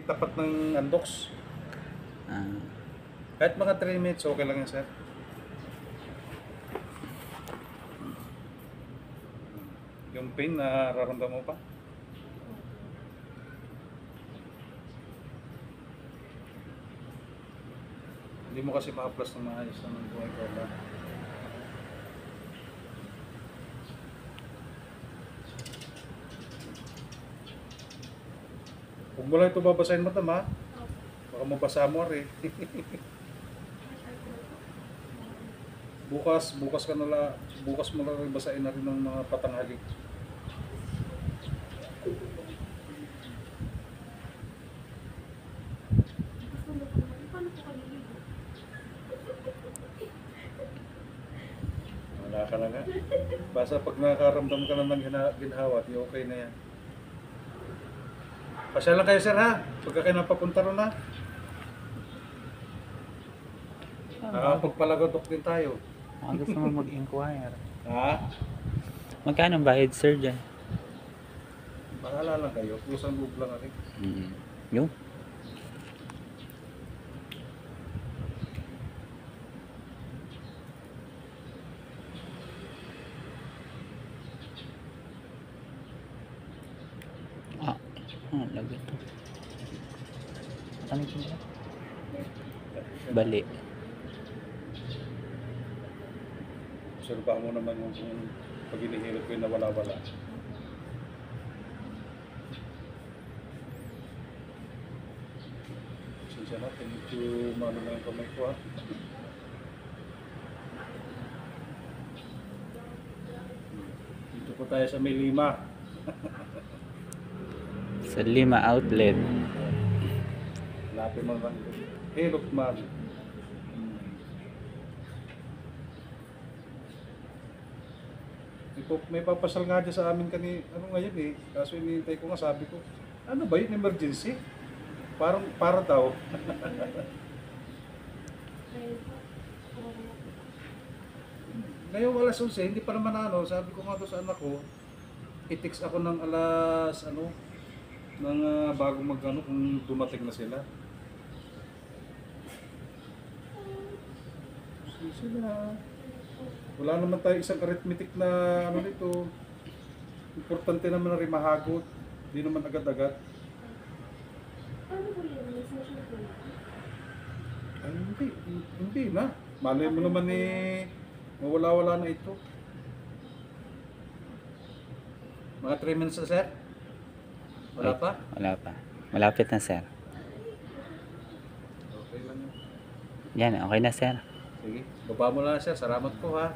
Tapat ng Andox. Ah, Kahit mga 3 minutes, okay lang yan, sir. Yung pain, nararamdaman mo pa? Hindi mo kasi ma-plus ng maayos ng buhay ko ba? Huwag mo lang ito babasahin mo, ha? Baka mabasa mo rin. bukas mo na rin basahin na rin ng mga patanghali. Wala ka na nga. Basta pag nakakaramdam ka na ng ginhawa, di okay na yan. Pasya lang kayo, sir, ha? Pagka kayo napapunta ron, ha? Pagpalagodok din tayo. gusto mo mag-inquire. Ha? Magkano ang bayad, sir, dyan? Bahala lang kayo. Kusang loob lang rin. Yung? Lagi ito. Ano ito? Bali. Obserbahan mo naman yung pag inihilot ko yung nawala-wala. Sinsya na, medyo mano na yung kamay ko, ha? Dito po tayo sa may Lima. Sa Lima Outlet. Lapit mo lang. Hilot man. May papasal nga dyan sa amin ano ngayon eh. Kaso hinihintay ko nga, sabi ko, ano ba yun, emergency? Para daw. Ngayon alas 11, hindi pa naman sabi ko nga doon sa anak ko, i-text ako ng alas, ng bago kung dumating na sila. Sila. Wala naman tayo isang arithmetic na nito. Importante naman na rin mahagot. Hindi naman agad-agad. Ay, hindi na. Malay mo naman mawala-wala na ito. Mga 3 minutes na, sir? Wala pa? Wala pa. Malapit na, sir. Okay lang yun. Yan, okay na, sir. Sige, baba mo lang, sir. Salamat po, ha.